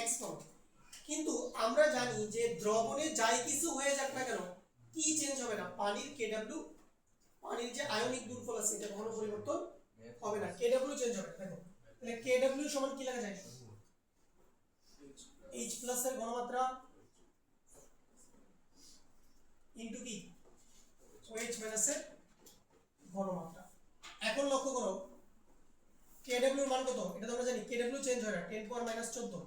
X পাবো। কিন্তু আমরা জানি যে দ্রবণে যাই কিছু হয়ে যাক না কেন, কি চেঞ্জ হবে না? পানির KW, পানির যে আয়নিক গুণফল আছে এটা কখনো পরিবর্তন হবে না, KW চেঞ্জ হবে। দেখো তাহলে KW সমান কি লেখা যায়? H প্লাস এর ঘনমাত্রা ইনটু কি OH মাইনাস এর ঘনমাত্রা। এখন লক্ষ্য করো KW এর মান কত? এটা তো আমরা জানি KW চেঞ্জ হয় না, 10 পাওয়ার মাইনাস 14।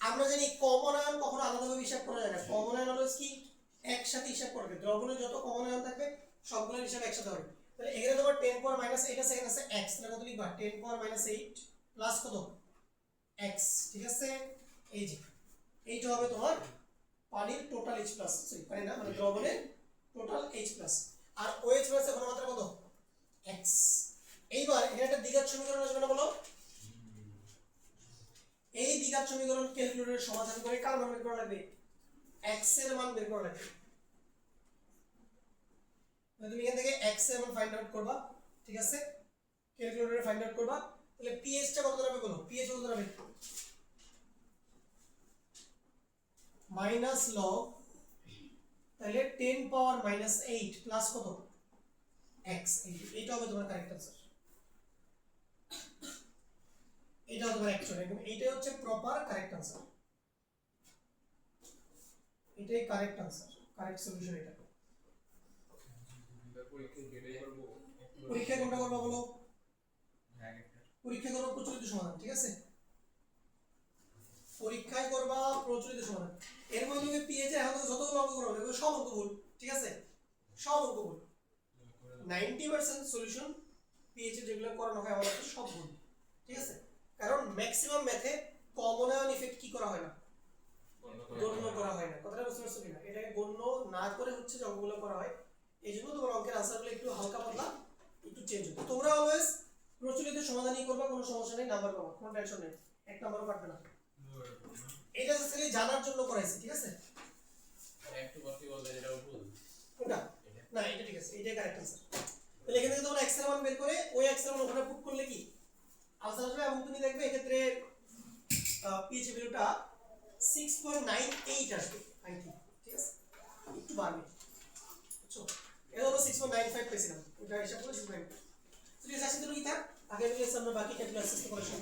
আমরা জানি কমন আয়ন কখনো আলাদাভাবে হিসাব করা যায় না, কমন আয়ন অলওয়েজ কি একসাথে হিসাব করবে। দ্রবণে যত কমন আয়ন থাকবে সবগুলোর হিসাব একসাথে হবে। তাহলে এখানে তোমার 10 পাওয়ার মাইনাস 8 আছে, এখানে আছে x, তাহলে কত লিখবা? 10 পাওয়ার মাইনাস 8 প্লাস কত? x। ঠিক আছে, এই যে এইটা হবে তোমার পানির টোটাল H প্লাস, সরি পানি না মানে দ্রবণের টোটাল H প্লাস। আর OH প্লাস এর ঘনমাত্রা কত? x। এইবার এখানে একটা দ্বিঘাত সমীকরণ আসবে না বলো? এই দ্বিঘাত সমীকরণ ক্যালকুলেটরে সমাধান করে কার মান বের করা লাগবে? x এর মান বের করা লাগবে। তুমি এখান থেকে x এর মান ফাইন্ড আউট করবা, ঠিক আছে, ক্যালকুলেটরে ফাইন্ড আউট করবা। তাহলে pH টা কত দাঁড়াবে বলো? pH কত দাঁড়াবে? মাইনাস লগ, তাহলে 10 পাওয়ার মাইনাস 8 প্লাস কত? x। এইটা হবে তোমার কারেক্ট आंसर, এটা হবে তোমার অ্যাকচুয়াল, এবং এইটাই হচ্ছে প্রপার কারেক্ট आंसर, এটাই কারেক্ট आंसर, কারেক্ট সলিউশন এটা। পরীক্ষা কোনটা করবা বলো? পরীক্ষা করবা প্রচলিত সমাধান, ঠিক আছে, পরীক্ষায় করবা প্রচলিত সমাধান। এর মধ্যে তুমি পিএইচ এর এখন যতগুলো অঙ্ক করবে দেখবে সব অঙ্ক ভুল, ঠিক আছে, সব অঙ্ক ভুল। 90% সলিউশন পিএইচ এর যেগুলো করানো হয় আমাদের সব ভুল, ঠিক আছে, কারণ ম্যাক্সিমাম ম্যাথে কমন আয়ন ইফেক্ট কি করা হয় না? গণ্য করা হয় না। কথাটা বুঝতে পারছো কিনা? এটাকে গণ্য না করে হচ্ছে যে অঙ্কগুলো করা হয়, এইজন্য তোমার অঙ্কের আনসারগুলো একটু হালকা পাতলা একটু চেঞ্জ হবে। তোমরা অলওয়েজ প্রচলিত সমাধানই করবা, কোনো সমস্যা নেই, নাম্বার পাবা, কোনো টেনশন নেই, এক নাম্বারও কাটবে না। এটা জাস্ট জানার জন্য করাইছি, ঠিক আছে। একটু বাকি বলতে এটাও ভুল। কোনটা? না এটা ঠিক আছে, এটাই কারেক্ট आंसर। তাহলে এখানে তোমরা x এর মান বের করে ওই x এর মান ওখানে পুট করলে কি आंसर আসবে, এবং তুমি দেখবে এই ক্ষেত্রে pH ভ্যালুটা 6.98 আসবে আই থিংক, ঠিক আছে, একটু বাড়বে, বুঝছো, এটা হলো 6.95 পেয়েছিলাম, ওটা হিসাব করে 6.95। তো ঠিক আছে, তুমি কি থাক আগে ক্লাসে আমরা বাকি ক্যালকুলাস করতে পারবো।